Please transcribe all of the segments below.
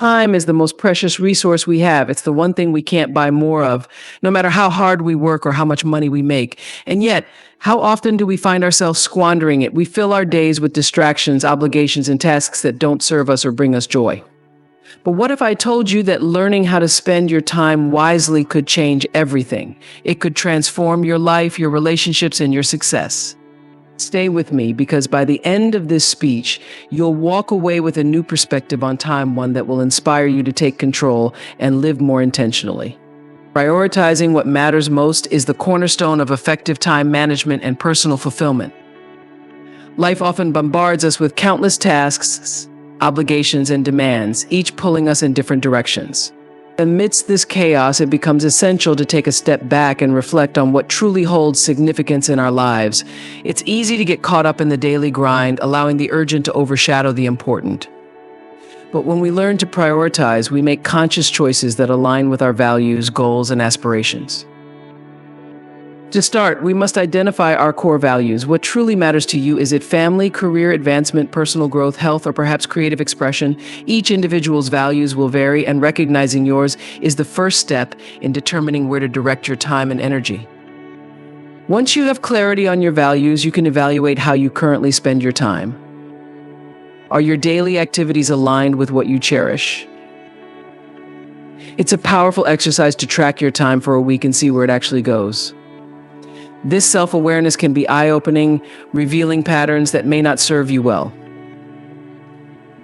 Time is the most precious resource we have. It's the one thing we can't buy more of, no matter how hard we work or how much money we make. And yet, how often do we find ourselves squandering it? We fill our days with distractions, obligations, and tasks that don't serve us or bring us joy. But what if I told you that learning how to spend your time wisely could change everything? It could transform your life, your relationships, and your success. Stay with me, because by the end of this speech, you'll walk away with a new perspective on time, one that will inspire you to take control and live more intentionally. Prioritizing what matters most is the cornerstone of effective time management and personal fulfillment. Life often bombards us with countless tasks, obligations, and demands, each pulling us in different directions. Amidst this chaos, it becomes essential to take a step back and reflect on what truly holds significance in our lives. It's easy to get caught up in the daily grind, allowing the urgent to overshadow the important. But when we learn to prioritize, we make conscious choices that align with our values, goals, and aspirations. To start, we must identify our core values. What truly matters to you? Is it family, career advancement, personal growth, health, or perhaps creative expression? Each individual's values will vary, and recognizing yours is the first step in determining where to direct your time and energy. Once you have clarity on your values, you can evaluate how you currently spend your time. Are your daily activities aligned with what you cherish? It's a powerful exercise to track your time for a week and see where it actually goes. This self-awareness can be eye-opening, revealing patterns that may not serve you well.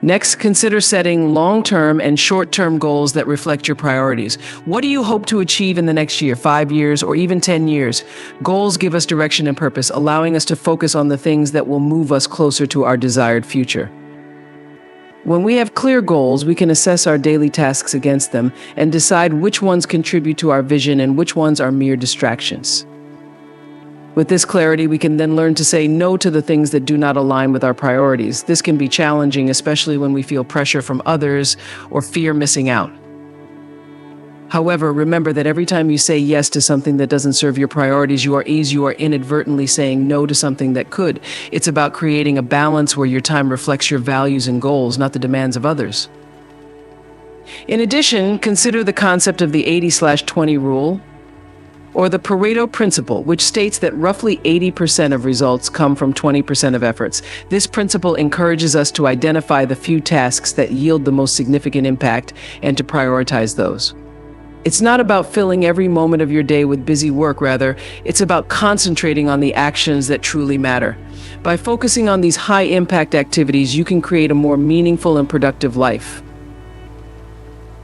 Next, consider setting long-term and short-term goals that reflect your priorities. What do you hope to achieve in the next year, 5 years, or even 10 years? Goals give us direction and purpose, allowing us to focus on the things that will move us closer to our desired future. When we have clear goals, we can assess our daily tasks against them and decide which ones contribute to our vision and which ones are mere distractions. With this clarity, we can then learn to say no to the things that do not align with our priorities. This can be challenging, especially when we feel pressure from others or fear missing out. However, remember that every time you say yes to something that doesn't serve your priorities, you are inadvertently saying no to something that could. It's about creating a balance where your time reflects your values and goals, not the demands of others. In addition, consider the concept of the 80/20 rule, or the Pareto principle, which states that roughly 80% of results come from 20% of efforts. This principle encourages us to identify the few tasks that yield the most significant impact and to prioritize those. It's not about filling every moment of your day with busy work. Rather, it's about concentrating on the actions that truly matter. By focusing on these high-impact activities, you can create a more meaningful and productive life.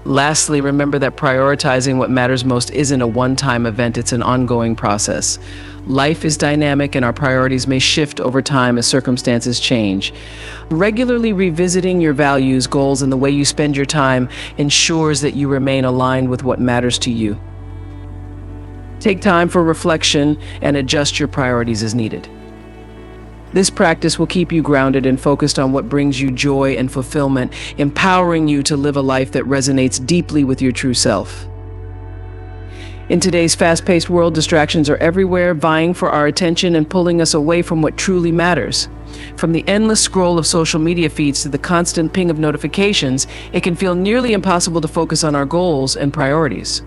Lastly, remember that prioritizing what matters most isn't a one-time event, it's an ongoing process. Life is dynamic, and our priorities may shift over time as circumstances change. Regularly revisiting your values, goals, and the way you spend your time ensures that you remain aligned with what matters to you. Take time for reflection and adjust your priorities as needed. This practice will keep you grounded and focused on what brings you joy and fulfillment, empowering you to live a life that resonates deeply with your true self. In today's fast-paced world, distractions are everywhere, vying for our attention and pulling us away from what truly matters. From the endless scroll of social media feeds to the constant ping of notifications, it can feel nearly impossible to focus on our goals and priorities.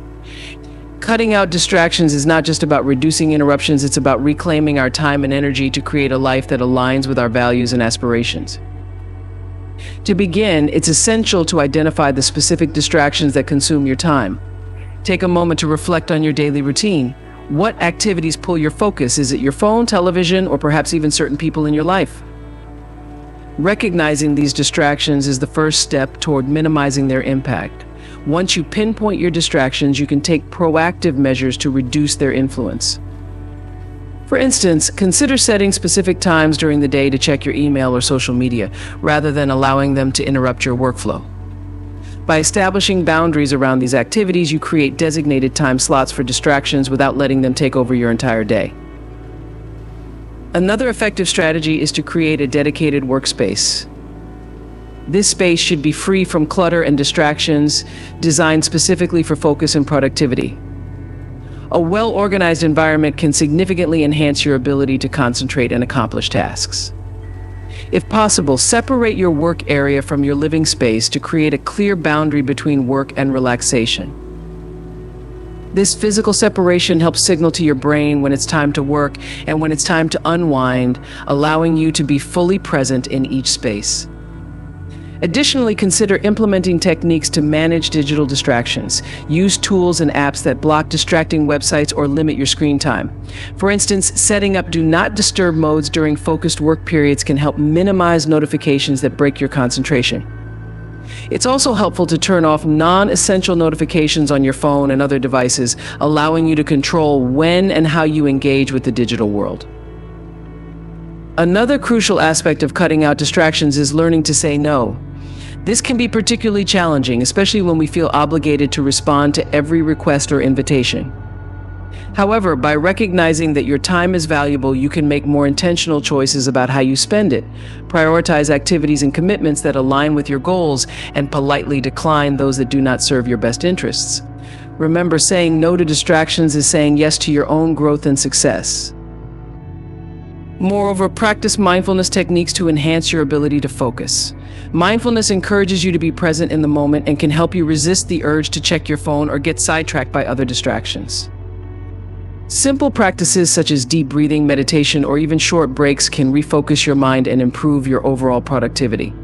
Cutting out distractions is not just about reducing interruptions, it's about reclaiming our time and energy to create a life that aligns with our values and aspirations. To begin, it's essential to identify the specific distractions that consume your time. Take a moment to reflect on your daily routine. What activities pull your focus? Is it your phone, television, or perhaps even certain people in your life? Recognizing these distractions is the first step toward minimizing their impact. Once you pinpoint your distractions, you can take proactive measures to reduce their influence. For instance, consider setting specific times during the day to check your email or social media, rather than allowing them to interrupt your workflow. By establishing boundaries around these activities, you create designated time slots for distractions without letting them take over your entire day. Another effective strategy is to create a dedicated workspace. This space should be free from clutter and distractions, designed specifically for focus and productivity. A well-organized environment can significantly enhance your ability to concentrate and accomplish tasks. If possible, separate your work area from your living space to create a clear boundary between work and relaxation. This physical separation helps signal to your brain when it's time to work and when it's time to unwind, allowing you to be fully present in each space. Additionally, consider implementing techniques to manage digital distractions. Use tools and apps that block distracting websites or limit your screen time. For instance, setting up do not disturb modes during focused work periods can help minimize notifications that break your concentration. It's also helpful to turn off non-essential notifications on your phone and other devices, allowing you to control when and how you engage with the digital world. Another crucial aspect of cutting out distractions is learning to say no. This can be particularly challenging, especially when we feel obligated to respond to every request or invitation. However, by recognizing that your time is valuable, you can make more intentional choices about how you spend it, prioritize activities and commitments that align with your goals, and politely decline those that do not serve your best interests. Remember, saying no to distractions is saying yes to your own growth and success. Moreover, practice mindfulness techniques to enhance your ability to focus. Mindfulness encourages you to be present in the moment and can help you resist the urge to check your phone or get sidetracked by other distractions. Simple practices such as deep breathing, meditation, or even short breaks can refocus your mind and improve your overall productivity.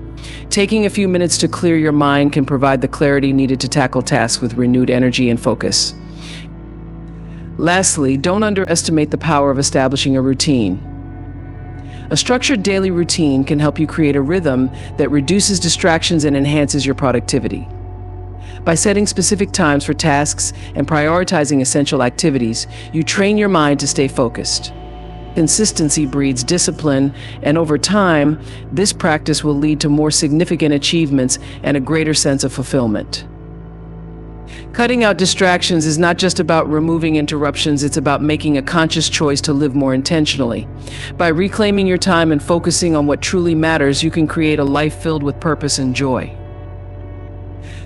Taking a few minutes to clear your mind can provide the clarity needed to tackle tasks with renewed energy and focus. Lastly, don't underestimate the power of establishing a routine. A structured daily routine can help you create a rhythm that reduces distractions and enhances your productivity. By setting specific times for tasks and prioritizing essential activities, you train your mind to stay focused. Consistency breeds discipline, and over time, this practice will lead to more significant achievements and a greater sense of fulfillment. Cutting out distractions is not just about removing interruptions, it's about making a conscious choice to live more intentionally. By reclaiming your time and focusing on what truly matters, you can create a life filled with purpose and joy.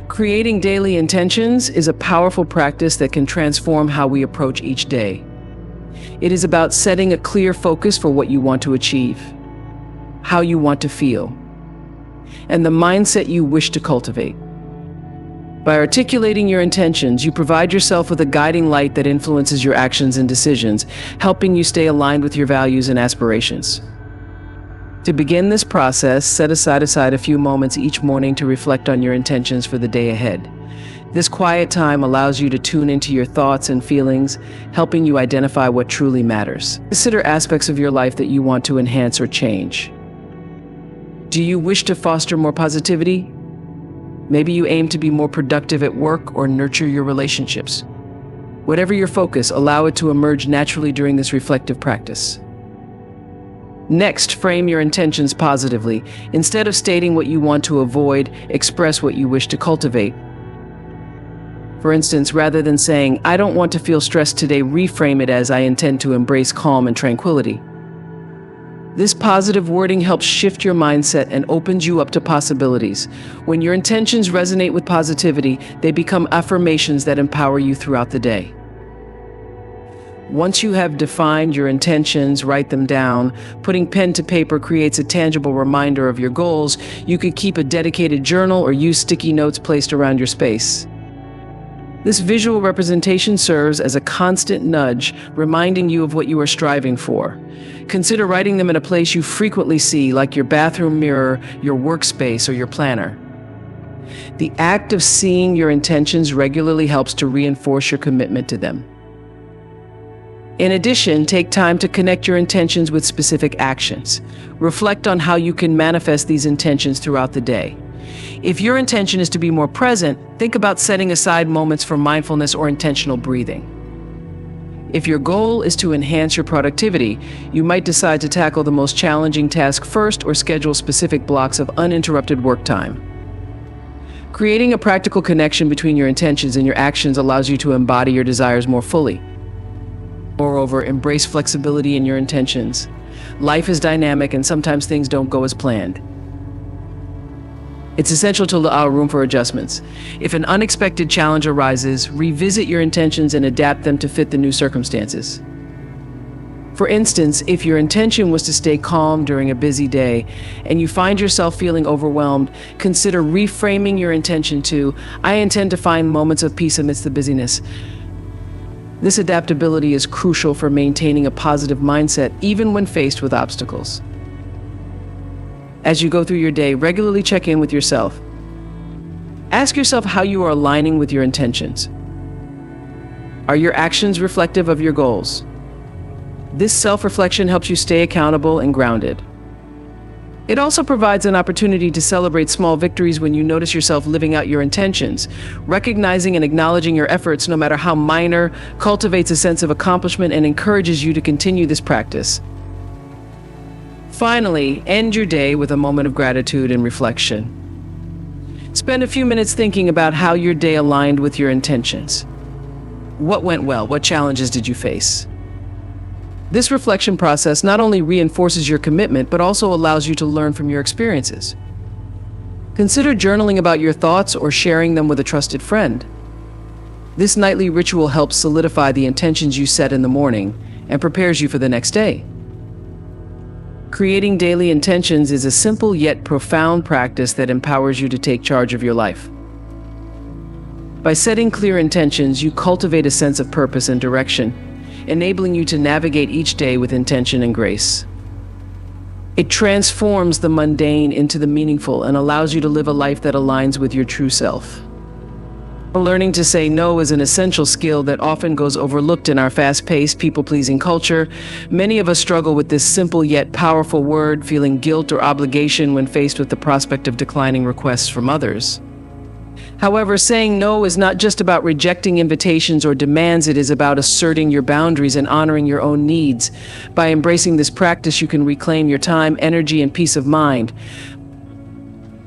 Creating daily intentions is a powerful practice that can transform how we approach each day. It is about setting a clear focus for what you want to achieve, how you want to feel, and the mindset you wish to cultivate. By articulating your intentions, you provide yourself with a guiding light that influences your actions and decisions, helping you stay aligned with your values and aspirations. To begin this process, set aside a few moments each morning to reflect on your intentions for the day ahead. This quiet time allows you to tune into your thoughts and feelings, helping you identify what truly matters. Consider aspects of your life that you want to enhance or change. Do you wish to foster more positivity? Maybe you aim to be more productive at work or nurture your relationships. Whatever your focus, allow it to emerge naturally during this reflective practice. Next, frame your intentions positively. Instead of stating what you want to avoid, express what you wish to cultivate. For instance, rather than saying, "I don't want to feel stressed today," reframe it as, "I intend to embrace calm and tranquility." This positive wording helps shift your mindset and opens you up to possibilities. When your intentions resonate with positivity, they become affirmations that empower you throughout the day. Once you have defined your intentions, write them down. Putting pen to paper creates a tangible reminder of your goals. You could keep a dedicated journal or use sticky notes placed around your space. This visual representation serves as a constant nudge, reminding you of what you are striving for. Consider writing them in a place you frequently see, like your bathroom mirror, your workspace, or your planner. The act of seeing your intentions regularly helps to reinforce your commitment to them. In addition, take time to connect your intentions with specific actions. Reflect on how you can manifest these intentions throughout the day. If your intention is to be more present, think about setting aside moments for mindfulness or intentional breathing. If your goal is to enhance your productivity, you might decide to tackle the most challenging task first or schedule specific blocks of uninterrupted work time. Creating a practical connection between your intentions and your actions allows you to embody your desires more fully. Moreover, embrace flexibility in your intentions. Life is dynamic and sometimes things don't go as planned. It's essential to allow room for adjustments. If an unexpected challenge arises, revisit your intentions and adapt them to fit the new circumstances. For instance, if your intention was to stay calm during a busy day and you find yourself feeling overwhelmed, consider reframing your intention to, I intend to find moments of peace amidst the busyness. This adaptability is crucial for maintaining a positive mindset even when faced with obstacles. As you go through your day, regularly check in with yourself. Ask yourself how you are aligning with your intentions. Are your actions reflective of your goals? This self-reflection helps you stay accountable and grounded. It also provides an opportunity to celebrate small victories when you notice yourself living out your intentions. Recognizing and acknowledging your efforts, no matter how minor, cultivates a sense of accomplishment and encourages you to continue this practice. Finally, end your day with a moment of gratitude and reflection. Spend a few minutes thinking about how your day aligned with your intentions. What went well? What challenges did you face? This reflection process not only reinforces your commitment, but also allows you to learn from your experiences. Consider journaling about your thoughts or sharing them with a trusted friend. This nightly ritual helps solidify the intentions you set in the morning and prepares you for the next day. Creating daily intentions is a simple yet profound practice that empowers you to take charge of your life. By setting clear intentions, you cultivate a sense of purpose and direction, enabling you to navigate each day with intention and grace. It transforms the mundane into the meaningful and allows you to live a life that aligns with your true self. Learning to say no is an essential skill that often goes overlooked in our fast-paced, people-pleasing culture. Many of us struggle with this simple yet powerful word, feeling guilt or obligation when faced with the prospect of declining requests from others. However, saying no is not just about rejecting invitations or demands, it is about asserting your boundaries and honoring your own needs. By embracing this practice, you can reclaim your time, energy, and peace of mind.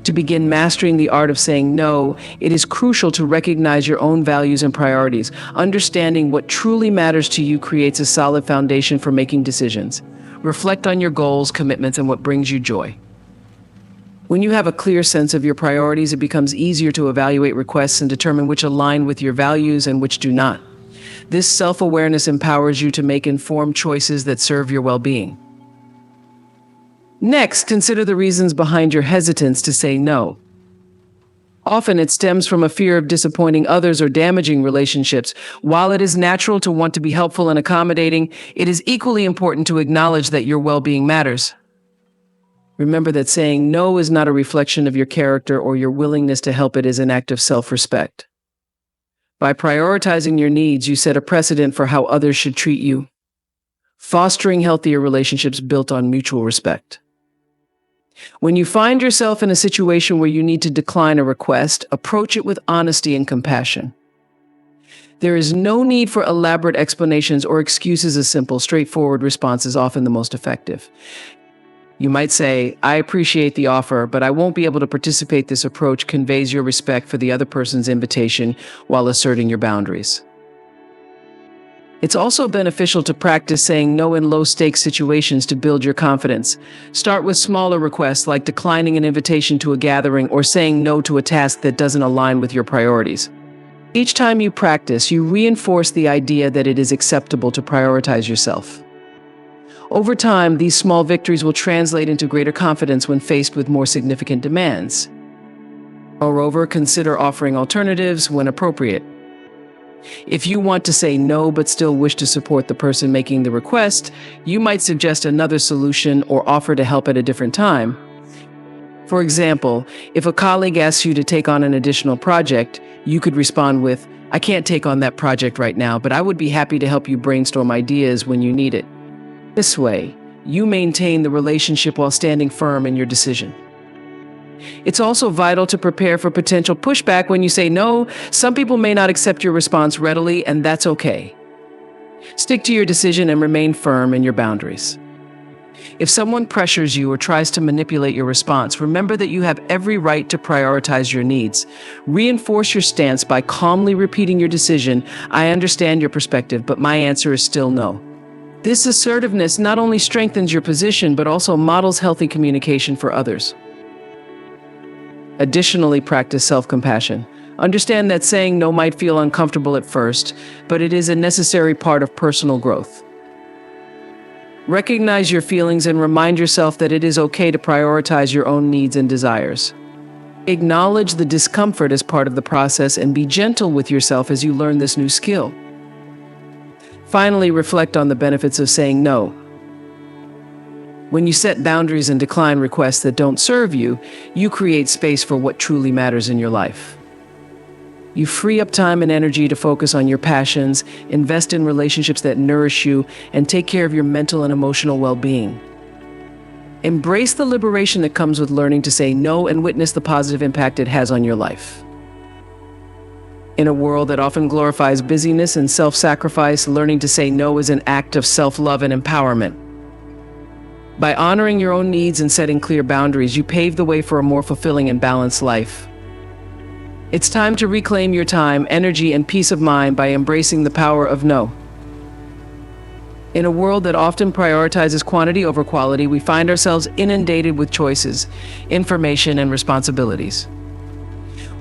To begin mastering the art of saying no, it is crucial to recognize your own values and priorities. Understanding what truly matters to you creates a solid foundation for making decisions. Reflect on your goals, commitments, and what brings you joy. When you have a clear sense of your priorities, it becomes easier to evaluate requests and determine which align with your values and which do not. This self-awareness empowers you to make informed choices that serve your well-being. Next, consider the reasons behind your hesitance to say no. Often it stems from a fear of disappointing others or damaging relationships. While it is natural to want to be helpful and accommodating, it is equally important to acknowledge that your well-being matters. Remember that saying no is not a reflection of your character or your willingness to help. It is an act of self-respect. By prioritizing your needs, you set a precedent for how others should treat you, fostering healthier relationships built on mutual respect. When you find yourself in a situation where you need to decline a request, approach it with honesty and compassion. There is no need for elaborate explanations or excuses. A simple, straightforward response is often the most effective. You might say, I appreciate the offer, but I won't be able to participate. This approach conveys your respect for the other person's invitation while asserting your boundaries. It's also beneficial to practice saying no in low-stakes situations to build your confidence. Start with smaller requests like declining an invitation to a gathering or saying no to a task that doesn't align with your priorities. Each time you practice, you reinforce the idea that it is acceptable to prioritize yourself. Over time, these small victories will translate into greater confidence when faced with more significant demands. Moreover, consider offering alternatives when appropriate. If you want to say no but still wish to support the person making the request, you might suggest another solution or offer to help at a different time. For example, if a colleague asks you to take on an additional project, you could respond with, I can't take on that project right now, but I would be happy to help you brainstorm ideas when you need it. This way, you maintain the relationship while standing firm in your decision. It's also vital to prepare for potential pushback when you say no. Some people may not accept your response readily, and that's okay. Stick to your decision and remain firm in your boundaries. If someone pressures you or tries to manipulate your response, remember that you have every right to prioritize your needs. Reinforce your stance by calmly repeating your decision. I understand your perspective, but my answer is still no. This assertiveness not only strengthens your position, but also models healthy communication for others. Additionally, practice self-compassion. Understand that saying no might feel uncomfortable at first, but it is a necessary part of personal growth. Recognize your feelings and remind yourself that it is okay to prioritize your own needs and desires. Acknowledge the discomfort as part of the process and be gentle with yourself as you learn this new skill. Finally, reflect on the benefits of saying no. When you set boundaries and decline requests that don't serve you, you create space for what truly matters in your life. You free up time and energy to focus on your passions, invest in relationships that nourish you, and take care of your mental and emotional well-being. Embrace the liberation that comes with learning to say no and witness the positive impact it has on your life. In a world that often glorifies busyness and self-sacrifice, learning to say no is an act of self-love and empowerment. By honoring your own needs and setting clear boundaries, you pave the way for a more fulfilling and balanced life. It's time to reclaim your time, energy, and peace of mind by embracing the power of no. In a world that often prioritizes quantity over quality, we find ourselves inundated with choices, information, and responsibilities.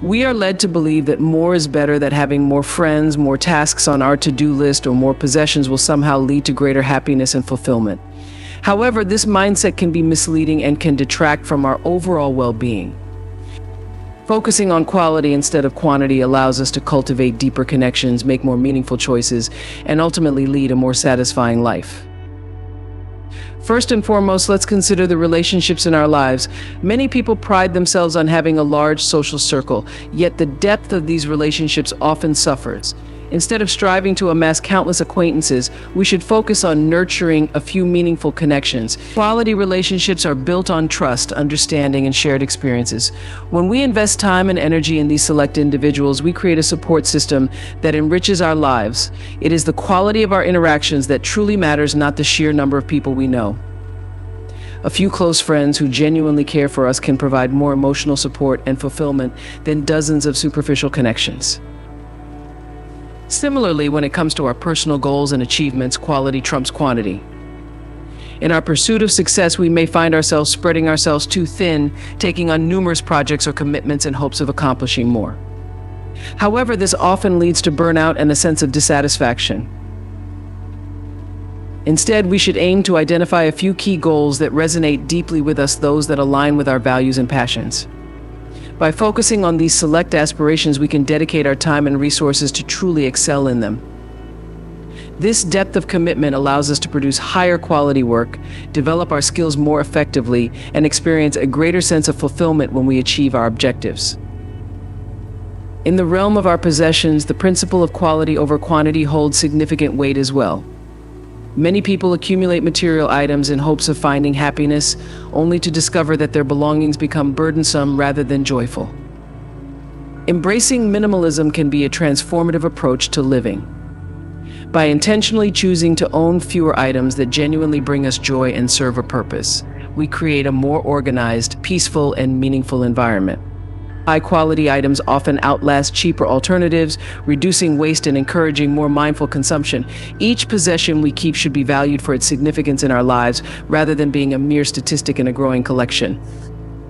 We are led to believe that more is better, that having more friends, more tasks on our to-do list, or more possessions will somehow lead to greater happiness and fulfillment. However, this mindset can be misleading and can detract from our overall well-being. Focusing on quality instead of quantity allows us to cultivate deeper connections, make more meaningful choices, and ultimately lead a more satisfying life. First and foremost, let's consider the relationships in our lives. Many people pride themselves on having a large social circle, yet the depth of these relationships often suffers. Instead of striving to amass countless acquaintances, we should focus on nurturing a few meaningful connections. Quality relationships are built on trust, understanding, and shared experiences. When we invest time and energy in these select individuals, we create a support system that enriches our lives. It is the quality of our interactions that truly matters, not the sheer number of people we know. A few close friends who genuinely care for us can provide more emotional support and fulfillment than dozens of superficial connections. Similarly, when it comes to our personal goals and achievements, quality trumps quantity. In our pursuit of success, we may find ourselves spreading ourselves too thin, taking on numerous projects or commitments in hopes of accomplishing more. However, this often leads to burnout and a sense of dissatisfaction. Instead, we should aim to identify a few key goals that resonate deeply with us, those that align with our values and passions. By focusing on these select aspirations, we can dedicate our time and resources to truly excel in them. This depth of commitment allows us to produce higher quality work, develop our skills more effectively, and experience a greater sense of fulfillment when we achieve our objectives. In the realm of our possessions, the principle of quality over quantity holds significant weight as well. Many people accumulate material items in hopes of finding happiness, only to discover that their belongings become burdensome rather than joyful. Embracing minimalism can be a transformative approach to living. By intentionally choosing to own fewer items that genuinely bring us joy and serve a purpose, we create a more organized, peaceful, and meaningful environment. High-quality items often outlast cheaper alternatives, reducing waste and encouraging more mindful consumption. Each possession we keep should be valued for its significance in our lives, rather than being a mere statistic in a growing collection.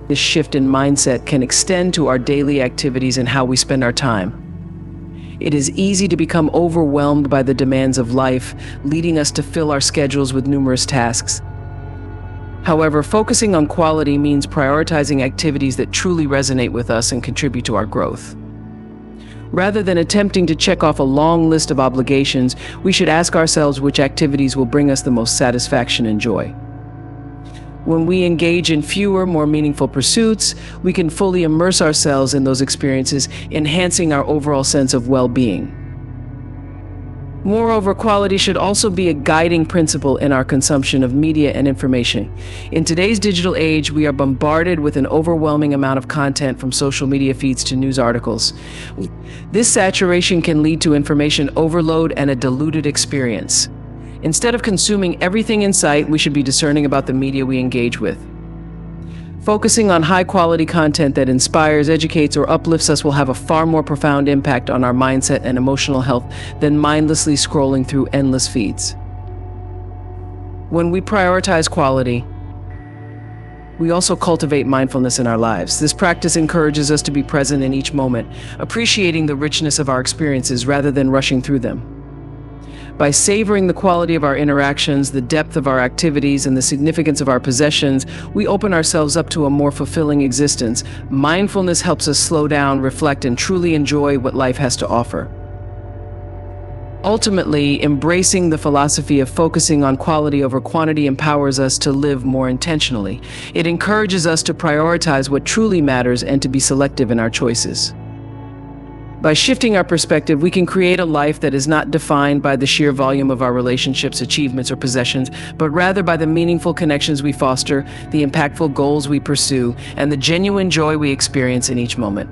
This shift in mindset can extend to our daily activities and how we spend our time. It is easy to become overwhelmed by the demands of life, leading us to fill our schedules with numerous tasks. However, focusing on quality means prioritizing activities that truly resonate with us and contribute to our growth. Rather than attempting to check off a long list of obligations, we should ask ourselves which activities will bring us the most satisfaction and joy. When we engage in fewer, more meaningful pursuits, we can fully immerse ourselves in those experiences, enhancing our overall sense of well-being. Moreover, quality should also be a guiding principle in our consumption of media and information. In today's digital age, we are bombarded with an overwhelming amount of content, from social media feeds to news articles. This saturation can lead to information overload and a diluted experience. Instead of consuming everything in sight, we should be discerning about the media we engage with. Focusing on high-quality content that inspires, educates, or uplifts us will have a far more profound impact on our mindset and emotional health than mindlessly scrolling through endless feeds. When we prioritize quality, we also cultivate mindfulness in our lives. This practice encourages us to be present in each moment, appreciating the richness of our experiences rather than rushing through them. By savoring the quality of our interactions, the depth of our activities, and the significance of our possessions, we open ourselves up to a more fulfilling existence. Mindfulness helps us slow down, reflect, and truly enjoy what life has to offer. Ultimately, embracing the philosophy of focusing on quality over quantity empowers us to live more intentionally. It encourages us to prioritize what truly matters and to be selective in our choices. By shifting our perspective, we can create a life that is not defined by the sheer volume of our relationships, achievements, or possessions, but rather by the meaningful connections we foster, the impactful goals we pursue, and the genuine joy we experience in each moment.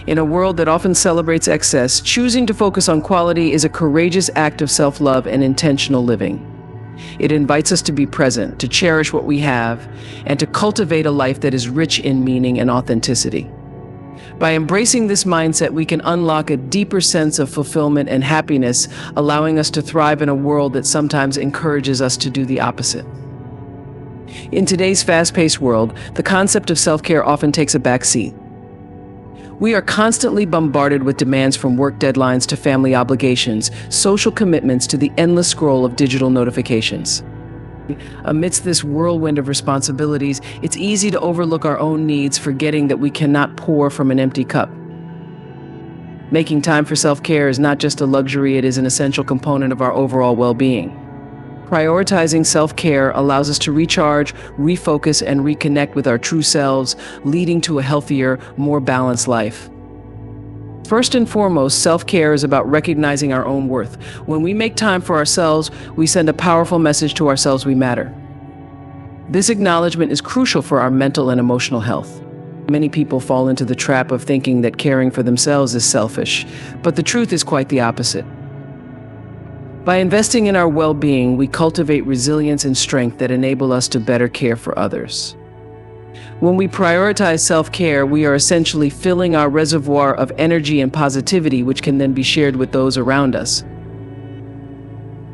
In a world that often celebrates excess, choosing to focus on quality is a courageous act of self-love and intentional living. It invites us to be present, to cherish what we have, and to cultivate a life that is rich in meaning and authenticity. By embracing this mindset, we can unlock a deeper sense of fulfillment and happiness, allowing us to thrive in a world that sometimes encourages us to do the opposite. In today's fast-paced world, the concept of self-care often takes a backseat. We are constantly bombarded with demands, from work deadlines to family obligations, social commitments to the endless scroll of digital notifications. Amidst this whirlwind of responsibilities, it's easy to overlook our own needs, forgetting that we cannot pour from an empty cup. Making time for self-care is not just a luxury, it is an essential component of our overall well-being. Prioritizing self-care allows us to recharge, refocus, and reconnect with our true selves, leading to a healthier, more balanced life. First and foremost, self-care is about recognizing our own worth. When we make time for ourselves, we send a powerful message to ourselves: we matter. This acknowledgement is crucial for our mental and emotional health. Many people fall into the trap of thinking that caring for themselves is selfish, but the truth is quite the opposite. By investing in our well-being, we cultivate resilience and strength that enable us to better care for others. When we prioritize self-care, we are essentially filling our reservoir of energy and positivity, which can then be shared with those around us.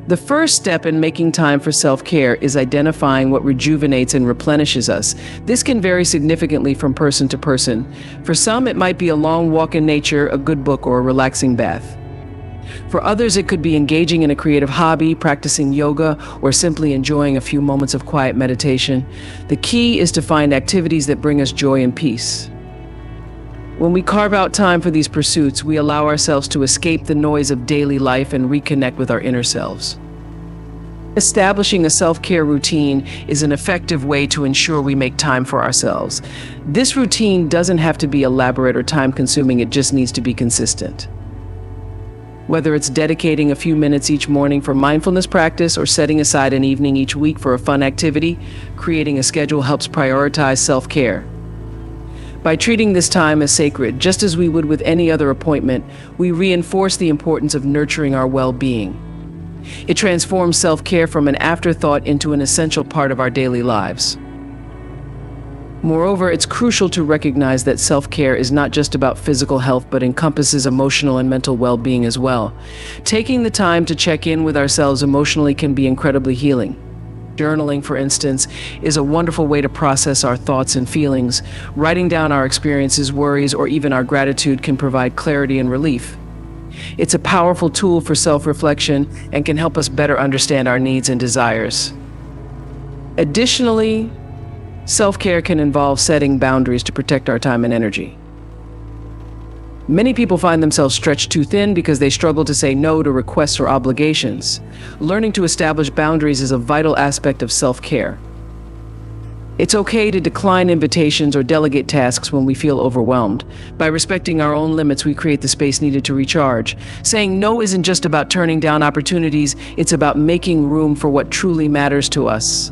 The first step in making time for self-care is identifying what rejuvenates and replenishes us. This can vary significantly from person to person. For some, it might be a long walk in nature, a good book, or a relaxing bath. For others, it could be engaging in a creative hobby, practicing yoga, or simply enjoying a few moments of quiet meditation. The key is to find activities that bring us joy and peace. When we carve out time for these pursuits, we allow ourselves to escape the noise of daily life and reconnect with our inner selves. Establishing a self-care routine is an effective way to ensure we make time for ourselves. This routine doesn't have to be elaborate or time-consuming, it just needs to be consistent. Whether it's dedicating a few minutes each morning for mindfulness practice or setting aside an evening each week for a fun activity, creating a schedule helps prioritize self-care. By treating this time as sacred, just as we would with any other appointment, we reinforce the importance of nurturing our well-being. It transforms self-care from an afterthought into an essential part of our daily lives. Moreover, it's crucial to recognize that self-care is not just about physical health, but encompasses emotional and mental well-being as well. Taking the time to check in with ourselves emotionally can be incredibly healing. Journaling, for instance, is a wonderful way to process our thoughts and feelings. Writing down our experiences, worries, or even our gratitude can provide clarity and relief. It's a powerful tool for self-reflection and can help us better understand our needs and desires. Additionally, self-care can involve setting boundaries to protect our time and energy. Many people find themselves stretched too thin because they struggle to say no to requests or obligations. Learning to establish boundaries is a vital aspect of self-care. It's okay to decline invitations or delegate tasks when we feel overwhelmed. By respecting our own limits, we create the space needed to recharge. Saying no isn't just about turning down opportunities, it's about making room for what truly matters to us.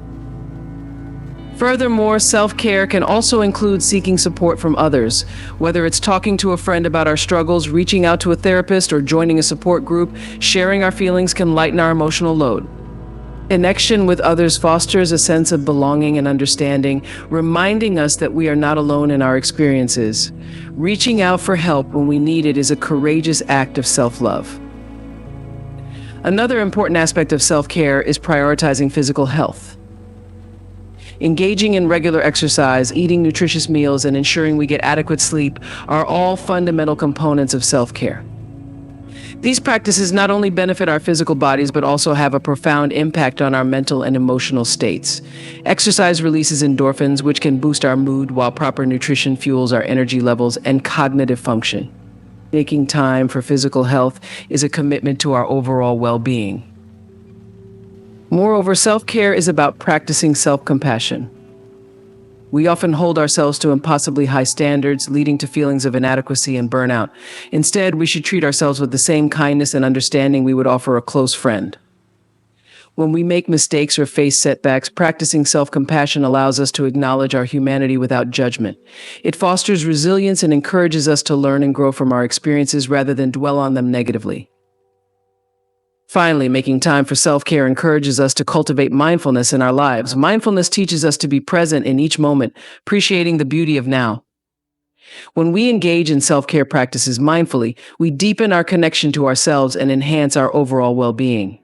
Furthermore, self-care can also include seeking support from others. Whether it's talking to a friend about our struggles, reaching out to a therapist, or joining a support group, sharing our feelings can lighten our emotional load. Connection with others fosters a sense of belonging and understanding, reminding us that we are not alone in our experiences. Reaching out for help when we need it is a courageous act of self-love. Another important aspect of self-care is prioritizing physical health. Engaging in regular exercise, eating nutritious meals, and ensuring we get adequate sleep are all fundamental components of self-care. These practices not only benefit our physical bodies, but also have a profound impact on our mental and emotional states. Exercise releases endorphins, which can boost our mood, while proper nutrition fuels our energy levels and cognitive function. Making time for physical health is a commitment to our overall well-being. Moreover, self-care is about practicing self-compassion. We often hold ourselves to impossibly high standards, leading to feelings of inadequacy and burnout. Instead, we should treat ourselves with the same kindness and understanding we would offer a close friend. When we make mistakes or face setbacks, practicing self-compassion allows us to acknowledge our humanity without judgment. It fosters resilience and encourages us to learn and grow from our experiences rather than dwell on them negatively. Finally, making time for self-care encourages us to cultivate mindfulness in our lives. Mindfulness teaches us to be present in each moment, appreciating the beauty of now. When we engage in self-care practices mindfully, we deepen our connection to ourselves and enhance our overall well-being.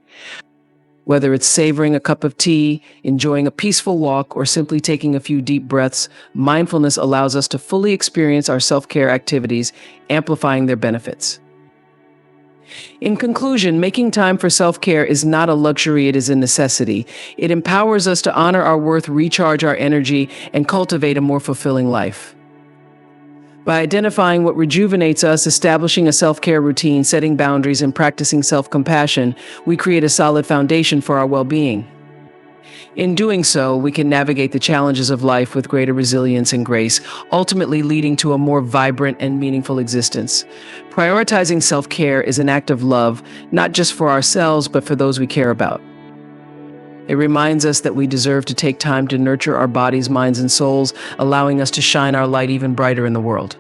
Whether it's savoring a cup of tea, enjoying a peaceful walk, or simply taking a few deep breaths, mindfulness allows us to fully experience our self-care activities, amplifying their benefits. In conclusion, making time for self-care is not a luxury, it is a necessity. It empowers us to honor our worth, recharge our energy, and cultivate a more fulfilling life. By identifying what rejuvenates us, establishing a self-care routine, setting boundaries, and practicing self-compassion, we create a solid foundation for our well-being. In doing so, we can navigate the challenges of life with greater resilience and grace, ultimately leading to a more vibrant and meaningful existence. Prioritizing self-care is an act of love, not just for ourselves, but for those we care about. It reminds us that we deserve to take time to nurture our bodies, minds, and souls, allowing us to shine our light even brighter in the world.